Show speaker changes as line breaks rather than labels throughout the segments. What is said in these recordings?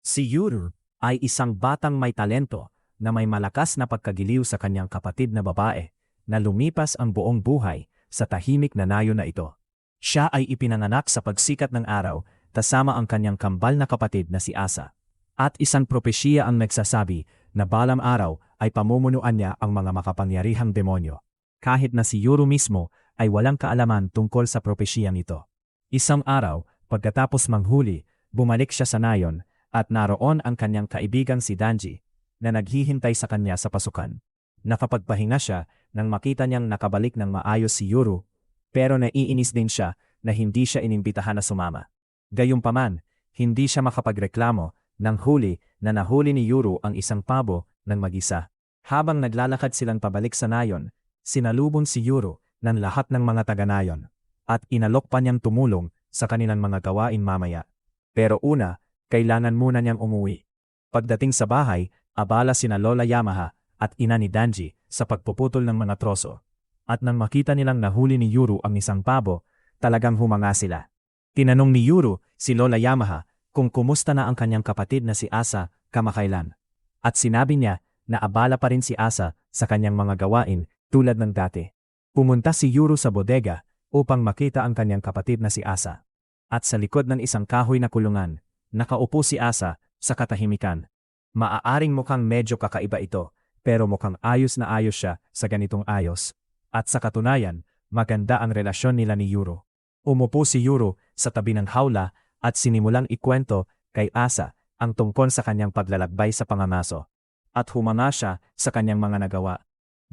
Si Yuru ay isang batang may talento na may malakas na pagkagiliw sa kanyang kapatid na babae na lumipas ang buong buhay sa tahimik na nayon na ito. Siya ay ipinanganak sa pagsikat ng araw kasama ang kanyang kambal na kapatid na si Asa. At isang propesya ang nagsasabi na balang araw ay pamumunuan niya ang mga makapangyarihang demonyo. Kahit na si Yuru mismo ay walang kaalaman tungkol sa propesya nito. Isang araw, pagkatapos manghuli, bumalik siya sa nayon at naroon ang kanyang kaibigang si Danji na naghihintay sa kanya sa pasukan. Nakapagpahinga siya nang makita niyang nakabalik ng maayos si Yuru, pero naiinis din siya na hindi siya inimbitahan na sumama. Gayunpaman, hindi siya makapagreklamo nang huli na nahuli ni Yuru ang isang pabo ng mag-isa. Habang naglalakad silang pabalik sa nayon, sinalubong si Yuru ng lahat ng mga taga-nayon at inalok pa niyang tumulong sa kanilang mga gawain mamaya. Pero una, kailangan muna niyang umuwi. Pagdating sa bahay, abala sina Lola Yamaha at ina ni Danji sa pagpuputol ng mga troso. At nang makita nilang nahuli ni Yuru ang isang pabo, talagang humanga sila. Tinanong ni Yuru si Lola Yamaha kung kumusta na ang kanyang kapatid na si Asa kamakailan. At sinabi niya na abala pa rin si Asa sa kanyang mga gawain tulad ng dati. Pumunta si Yuru sa bodega upang makita ang kanyang kapatid na si Asa. At sa likod ng isang kahoy na kulungan, nakaupo si Asa sa katahimikan. Maaaring mukhang medyo kakaiba ito, pero mukhang ayos na ayos siya sa ganitong ayos. At sa katunayan, maganda ang relasyon nila ni Yuru. Umupo si Yuru sa tabi ng hawla at sinimulang ikwento kay Asa ang tungkol sa kanyang paglalakbay sa pangamaso. At humanga siya sa kanyang mga nagawa.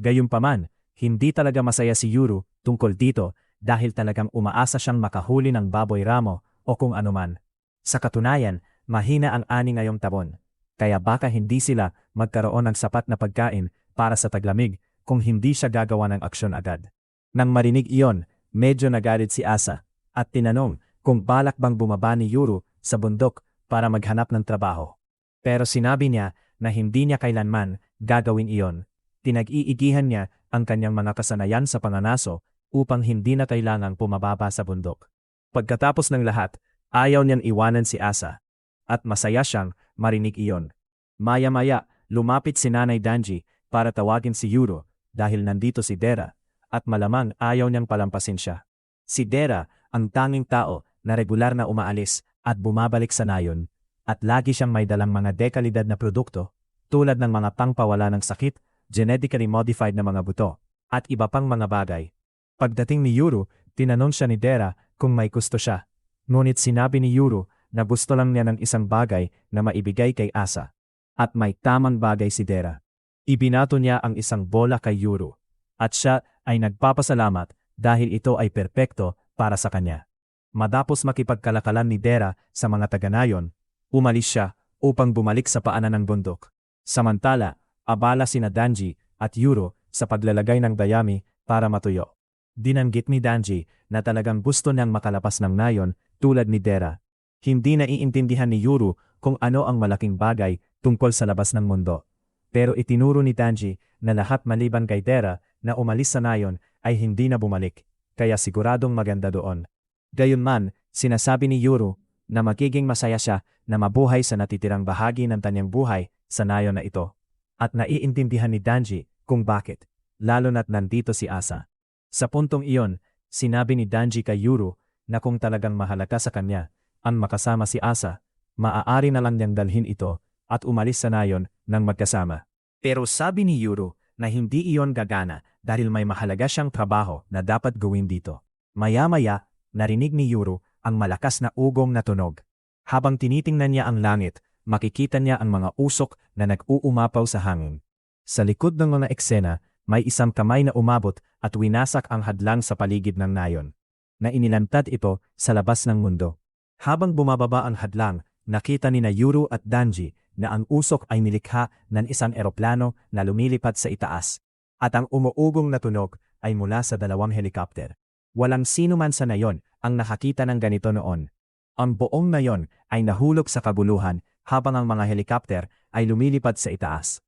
Gayunpaman, hindi talaga masaya si Yuru tungkol dito dahil talagang umaasa siyang makahuli ng baboy ramo o kung anuman. Sa katunayan, mahina ang ani ngayong taon. Kaya baka hindi sila magkaroon ng sapat na pagkain para sa taglamig kung hindi siya gagawa ng aksyon agad. Nang marinig iyon, medyo nagalit si Asa at tinanong kung balak bang bumaba ni Yuru sa bundok para maghanap ng trabaho. Pero sinabi niya na hindi niya kailanman gagawin iyon. Tinag-iigihan niya ang kanyang mga kasanayan sa panganaso upang hindi na kailangang pumababa sa bundok. Pagkatapos ng lahat, ayaw niyang iwanan si Asa. At masaya siyang marinig iyon. Maya-maya, lumapit si Nanay Danji para tawagin si Yuru dahil nandito si Dera at malamang ayaw niyang palampasin siya. Si Dera ang tanging tao na regular na umaalis at bumabalik sa nayon at lagi siyang may dalang mga dekalidad na produkto tulad ng mga pangpawala ng sakit, genetically modified na mga buto at iba pang mga bagay. Pagdating ni Yuru, tinanong siya ni Dera kung may gusto siya. Ngunit sinabi ni Yuru na gusto lang niya ng isang bagay na maibigay kay Asa. At may tamang bagay si Dera. Ibinato niya ang isang bola kay Yuru. At siya ay nagpapasalamat dahil ito ay perpekto para sa kanya. Matapos makipagkalakalan ni Dera sa mga taga-nayon, umalis siya upang bumalik sa paanan ng bundok. Samantala, abala sina Danji at Yuru sa paglalagay ng dayami para matuyo. Dinanggit ni Danji na talagang gusto niyang makalapas ng nayon tulad ni Dera. Hindi naiintindihan ni Yuru kung ano ang malaking bagay tungkol sa labas ng mundo. Pero itinuro ni Danji na lahat maliban kay Dera na umalis sa nayon ay hindi na bumalik, kaya siguradong maganda doon. Gayunman, sinasabi ni Yuru na magiging masaya siya na mabuhay sa natitirang bahagi ng kanyang buhay sa nayon na ito. At naiintindihan ni Danji kung bakit, lalo na't nandito si Asa. Sa puntong iyon, sinabi ni Danji kay Yuru na kung talagang mahalaga sa kanya ang makasama si Asa, maaari na lang niyang dalhin ito at umalis sa nayon ng magkasama. Pero sabi ni Yuru na hindi iyon gagana dahil may mahalaga siyang trabaho na dapat gawin dito. Maya-maya, narinig ni Yuru ang malakas na ugong na tunog. Habang tinitingnan niya ang langit, makikita niya ang mga usok na nag-uumapaw sa hangin. Sa likod ng mga eksena, may isang kamay na umabot at winasak ang hadlang sa paligid ng nayon, na inilantad ito sa labas ng mundo. Habang bumababa ang hadlang, nakita ni na Yuru at Danji na ang usok ay nilikha ng isang eroplano na lumilipad sa itaas. At ang umuugong na tunog ay mula sa dalawang helikopter. Walang sino man sa nayon ang nakakita ng ganito noon. Ang buong nayon ay nahulog sa kabuluhan habang ang mga helikopter ay lumilipad sa itaas.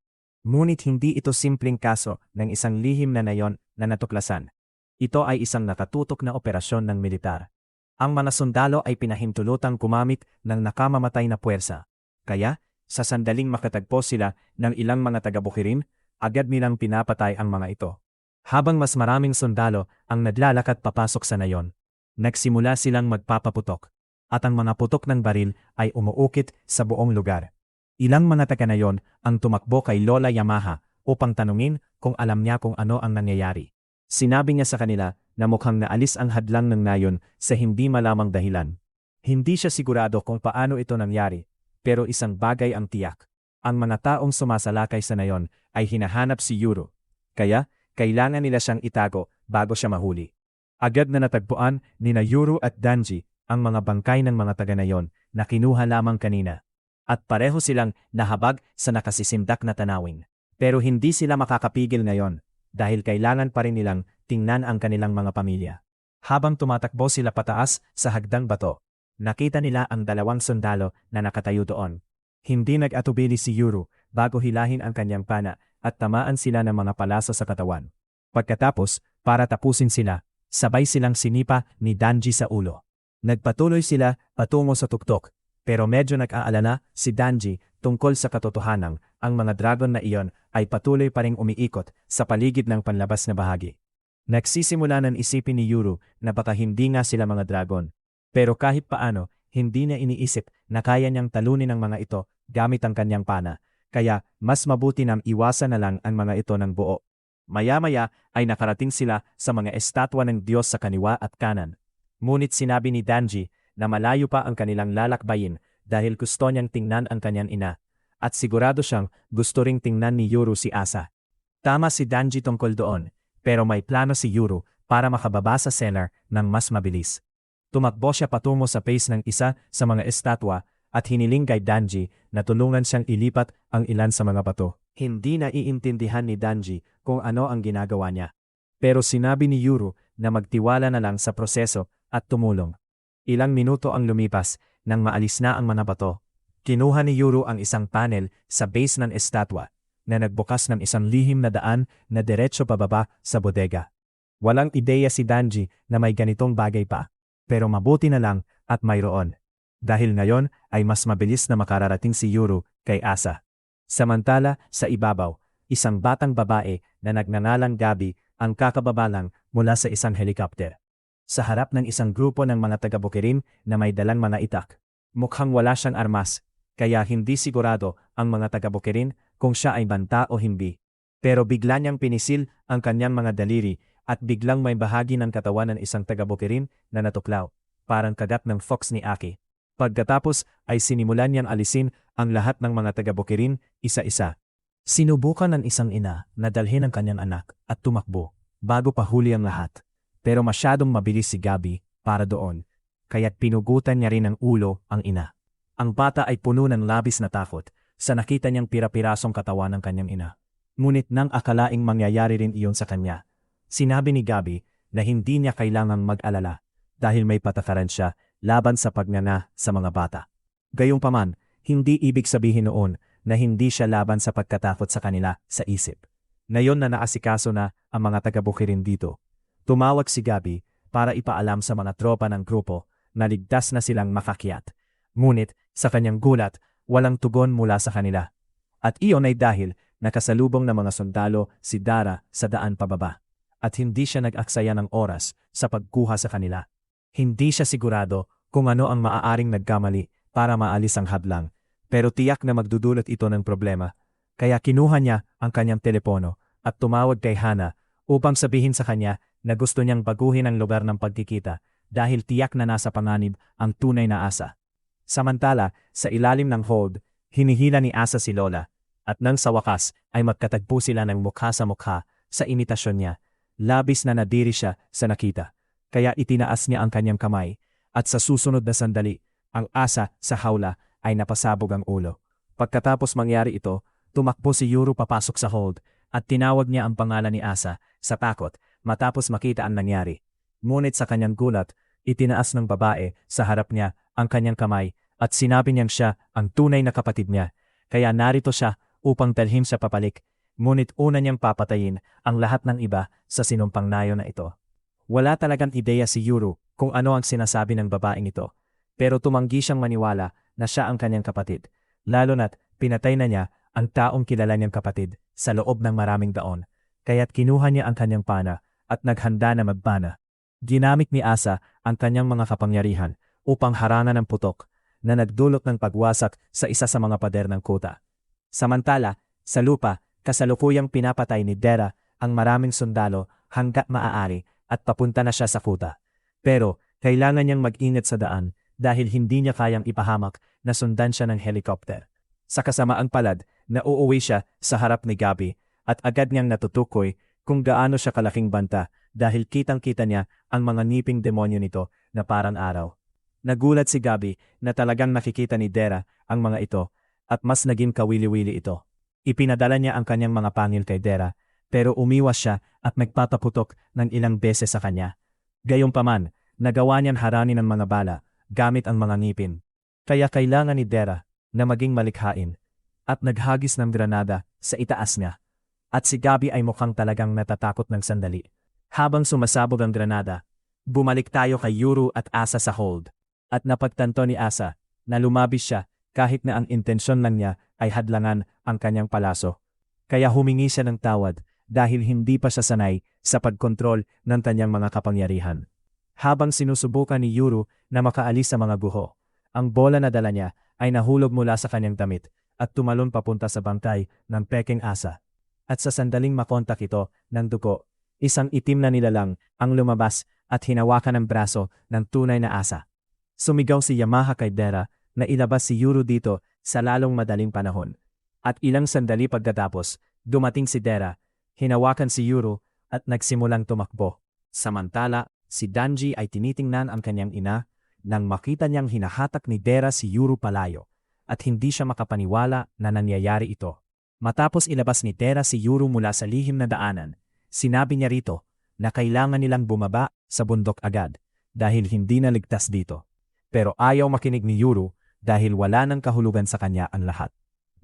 Ngunit hindi ito simpleng kaso ng isang lihim na nayon na natuklasan. Ito ay isang nakatutok na operasyon ng militar. Ang mga sundalo ay pinahintulutang gumamit ng nakamamatay na puwersa. Kaya, sa sandaling makatagpo sila ng ilang mga taga-Bukirin, agad nilang pinapatay ang mga ito. Habang mas maraming sundalo ang naglalakad papasok sa nayon, nagsimula silang magpapaputok, at ang mga putok ng baril ay umuukit sa buong lugar. Ilang mga taga-nayon ang tumakbo kay Lola Yamaha upang tanungin kung alam niya kung ano ang nangyayari. Sinabi niya sa kanila na mukhang naalis ang hadlang ng nayon sa hindi malamang dahilan. Hindi siya sigurado kung paano ito nangyari, pero isang bagay ang tiyak. Ang mga taong sumasalakay sa nayon ay hinahanap si Yuru. Kaya, kailangan nila siyang itago bago siya mahuli. Agad na natagpuan ni na Yuru at Danji ang mga bangkay ng mga taga-nayon na kinuha lamang kanina. At pareho silang nahabag sa nakasisindak na tanawin. Pero hindi sila makakapigil ngayon dahil kailangan pa rin nilang tingnan ang kanilang mga pamilya. Habang tumatakbo sila pataas sa hagdang bato, nakita nila ang dalawang sundalo na nakatayo doon. Hindi nag-atubili si Yuru bago hilahin ang kanyang pana at tamaan sila ng mga palaso sa katawan. Pagkatapos, para tapusin sila, sabay silang sinipa ni Danji sa ulo. Nagpatuloy sila patungo sa tuktok, pero medyo nag-aalala si Danji tungkol sa katotohanang ang mga dragon na iyon ay patuloy pa ring umiikot sa paligid ng panlabas na bahagi. Nagsisimula ng isipin ni Yuru na baka hindi nga sila mga dragon. Pero kahit paano, hindi niya iniisip na kaya niyang talunin ang mga ito gamit ang kanyang pana, kaya mas mabuti nang iwasan na lang ang mga ito ng buo. Maya-maya ay nakarating sila sa mga estatwa ng Diyos sa kaniwa at kanan. Ngunit sinabi ni Danji na malayo pa ang kanilang lalakbayin dahil gusto niyang tingnan ang kanyang ina, at sigurado siyang gusto ring tingnan ni Yuru si Asa. Tama si Danji tungkol doon, pero may plano si Yuru para makababa sa cellar ng mas mabilis. Tumakbo siya patungo sa base ng isa sa mga estatwa at hiniling kay Danji na tulungan siyang ilipat ang ilan sa mga bato. Hindi naiintindihan ni Danji kung ano ang ginagawa niya. Pero sinabi ni Yuru na magtiwala na lang sa proseso at tumulong. Ilang minuto ang lumipas nang maalis na ang mga bato. Kinuha ni Yuru ang isang panel sa base ng estatwa na nagbukas ng isang lihim na daan na diretso pababa sa bodega. Walang ideya si Danji na may ganitong bagay pa. Pero mabuti na lang at mayroon. Dahil ngayon ay mas mabilis na makararating si Yuru kay Asa. Samantala, sa ibabaw, isang batang babae na nagngangalang Gabi ang kakababa lang mula sa isang helicopter. Sa harap ng isang grupo ng mga taga-Bukirin na may dalang mga itak. Mukhang wala siyang armas, kaya hindi sigurado ang mga taga-Bukirin kung siya ay banta o hindi. Pero bigla niyang pinisil ang kanyang mga daliri at biglang may bahagi ng katawan ng isang taga-Bukirin na natuklaw, parang kagat ng fox ni Aki. Pagkatapos ay sinimulan niyang alisin ang lahat ng mga taga-Bukirin isa-isa. Sinubukan ng isang ina na dalhin ang kanyang anak at tumakbo bago pa huli ang lahat. Pero masyadong mabilis si Gabi para doon, kaya't pinugutan niya rin ng ulo ang ina. Ang bata ay puno ng labis na takot sa nakita niyang pira-pirasong katawan ng kanyang ina. Ngunit nang akalaing mangyayari rin iyon sa kanya, sinabi ni Gabi na hindi niya kailangang mag-alala dahil may patakaran siya laban sa pagnana sa mga bata. Gayunpaman, hindi ibig sabihin noon na hindi siya laban sa pagkatakot sa kanila sa isip. Ngayon na naasikaso na ang mga taga-Bukirin dito, tumawag si Gabi para ipaalam sa mga tropa ng grupo na ligtas na silang makakyat. Ngunit sa kanyang gulat, walang tugon mula sa kanila. At iyon ay dahil nakasalubong ng mga sundalo si Dara sa daan pababa. At hindi siya nag-aksaya ng oras sa pagkuha sa kanila. Hindi siya sigurado kung ano ang maaaring nagkamali para maalis ang hadlang, pero tiyak na magdudulot ito ng problema. Kaya kinuha niya ang kanyang telepono at tumawag kay Hana upang sabihin sa kanya na gusto niyang baguhin ang lugar ng pagkikita dahil tiyak na nasa panganib ang tunay na Asa. Samantala, sa ilalim ng hold, hinihila ni Asa si Lola, at nang sa wakas ay magkatagpo sila ng mukha sa mukha sa imitasyon niya. Labis na nadiri siya sa nakita, kaya itinaas niya ang kanyang kamay, at sa susunod na sandali, ang Asa sa hawla ay napasabog ang ulo. Pagkatapos mangyari ito, tumakbo si Yuru papasok sa hold, at tinawag niya ang pangalan ni Asa sa takot matapos makita ang nangyari. Ngunit sa kanyang gulat, itinaas ng babae sa harap niya ang kanyang kamay at sinabi niyang siya ang tunay na kapatid niya, kaya narito siya upang dalhin siya papalik. Ngunit una niyang papatayin ang lahat ng iba sa sinumpang nayo na ito. Wala talagang ideya si Yuru kung ano ang sinasabi ng babaeng ito, pero tumanggi siyang maniwala na siya ang kanyang kapatid, lalo na't pinatay na niya ang taong kilala niyang kapatid sa loob ng maraming taon, kaya't kinuha niya ang kanyang pana at naghanda na magpana. Ginamit ni Asa ang kanyang mga kapangyarihan upang harangan ang putok na nagdulot ng pagwasak sa isa sa mga pader ng kuta. Samantala, sa lupa, kasalukuyang pinapatay ni Dera ang maraming sundalo hanggat maaari at papunta na siya sa kuta. Pero kailangan niyang mag-ingat sa daan dahil hindi niya kayang ipahamak na sundan siya ng helicopter. Sa kasamaang palad, nauuwi siya sa harap ni Gabi at agad niyang natutukoy kung gaano siya kalaking banta dahil kitang-kita niya ang mga ngiping demonyo nito na parang araw. Nagulat si Gabi na talagang nakikita ni Dera ang mga ito at mas naging kawili-wili ito. Ipinadala niya ang kanyang mga pangil kay Dera pero umiwas siya at nagpapaputok ng ilang beses sa kanya. Gayunpaman, nagawa niyang haranin ang mga bala gamit ang mga ngipin. Kaya kailangan ni Dera na maging malikhain at naghagis ng granada sa itaas niya. At si Gabi ay mukhang talagang natatakot ng sandali. Habang sumasabog ang granada, bumalik tayo kay Yuru at Asa sa hold. At napagtanto ni Asa na lumabis siya kahit na ang intensyon lang niya ay hadlangan ang kanyang palaso. Kaya humingi siya ng tawad dahil hindi pa siya sanay sa pagkontrol ng kanyang mga kapangyarihan. Habang sinusubukan ni Yuru na makaalis sa mga guho, ang bola na dala niya ay nahulog mula sa kanyang damit at tumalon papunta sa bangkay ng peking Asa. At sa sandaling makontak ito ng dugo, isang itim na nilalang ang lumabas at hinawakan ang braso ng tunay na Asa. Sumigaw si Yamaha kay Dera na ilabas si Yuru dito sa lalong madaling panahon. At ilang sandali pagkatapos, dumating si Dera, hinawakan si Yuru at nagsimulang tumakbo. Samantala, si Danji ay tinitingnan ang kanyang ina nang makita niyang hinahatak ni Dera si Yuru palayo at hindi siya makapaniwala na nangyayari ito. Matapos ilabas ni Dera si Yuru mula sa lihim na daanan, sinabi niya rito na kailangan nilang bumaba sa bundok agad dahil hindi na ligtas dito. Pero ayaw makinig ni Yuru dahil wala nang kahulugan sa kanya ang lahat.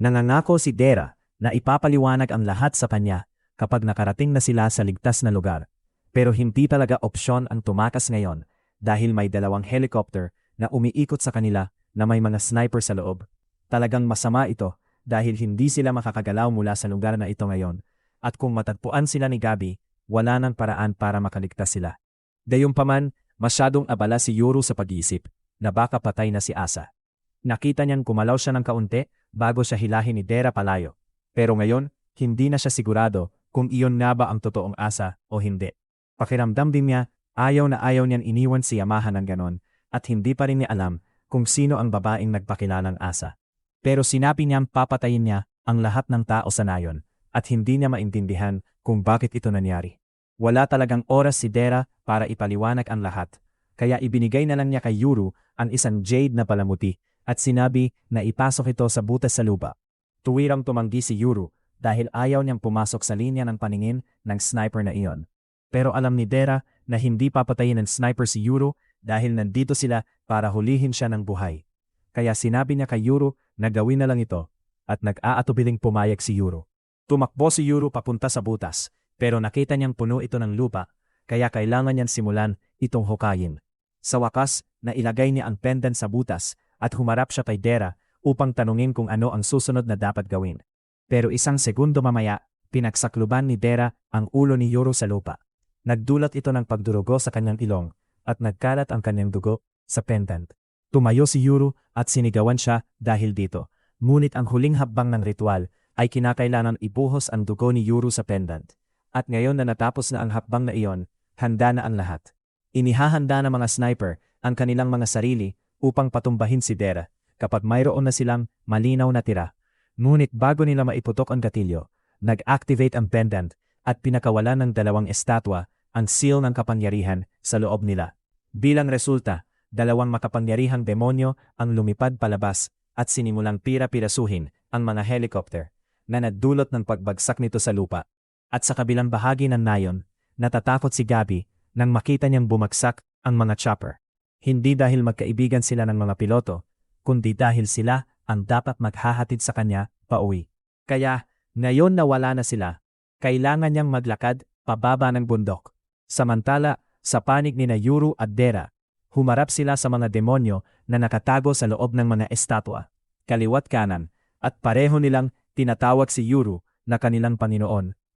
Nangangako si Dera na ipapaliwanag ang lahat sa kanya kapag nakarating na sila sa ligtas na lugar. Pero hindi talaga opsyon ang tumakas ngayon dahil may dalawang helicopter na umiikot sa kanila na may mga sniper sa loob. Talagang masama ito dahil hindi sila makakagalaw mula sa lugar na ito ngayon. At kung matagpuan sila ni Gabi, wala nang paraan para makaligtas sila. Gayunpaman, masyadong abala si Yuru sa pag-iisip na baka patay na si Asa. Nakita niyang kumalaw siya ng kaunti bago siya hilahin ni Dera palayo. Pero ngayon, hindi na siya sigurado kung iyon nga ba ang totoong Asa o hindi. Pakiramdam din niya, ayaw na ayaw niyang iniwan si Yamaha ng ganon at hindi pa rin niya alam kung sino ang babaeng nagpakilalang Asa. Pero sinabi niyang papatayin niya ang lahat ng tao sa nayon at hindi niya maintindihan kung bakit ito nangyari. Wala talagang oras si Dera para ipaliwanag ang lahat, kaya ibinigay na lang niya kay Yuru ang isang jade na palamuti at sinabi na ipasok ito sa butas sa lupa. Tuwirang tumanggi si Yuru dahil ayaw niyang pumasok sa linya ng paningin ng sniper na iyon. Pero alam ni Dera na hindi papatayin ng sniper si Yuru dahil nandito sila para hulihin siya ng buhay. Kaya sinabi niya kay Yuru na gawin na lang ito at nag-aatubiling pumayag si Yuru. Tumakbo si Yuru papunta sa butas pero nakita niyang puno ito ng lupa kaya kailangan niyang simulan itong hukayin. Sa wakas, nailagay niya ang pendant sa butas at humarap siya kay Dera upang tanungin kung ano ang susunod na dapat gawin. Pero isang segundo mamaya, pinagsakluban ni Dera ang ulo ni Yuru sa lupa. Nagdulot ito ng pagdurugo sa kanyang ilong at nagkalat ang kanyang dugo sa pendant. Tumayo si Yuru at sinigawan siya dahil dito. Ngunit ang huling hakbang ng ritual ay kinakailangan ibuhos ang dugo ni Yuru sa pendant. At ngayon na natapos na ang hakbang na iyon, handa na ang lahat. Inihahanda ng mga sniper ang kanilang mga sarili upang patumbahin si Dera kapag mayroon na silang malinaw na tira. Ngunit bago nila maiputok ang gatilyo, nag-activate ang pendant at pinakawalan ng dalawang estatwa ang seal ng kapangyarihan sa loob nila. Bilang resulta, dalawang makapangyarihang demonyo ang lumipad palabas at sinimulang pira-pirasuhin ang mga helicopter na nagdulot ng pagbagsak nito sa lupa. At sa kabilang bahagi ng nayon, natatakot si Gabi nang makita niyang bumagsak ang mga chopper. Hindi dahil magkaibigan sila ng mga piloto, kundi dahil sila ang dapat maghahatid sa kanya pauwi. Kaya, ngayon na wala na sila, kailangan niyang maglakad pababa ng bundok. Samantala, sa panig ni Yuru at Dera, humarap sila sa mga demonyo na nakatago sa loob ng mga estatwa. Kaliwat kanan, at pareho nilang tinatawag si Yuru na kanilang Panginoon.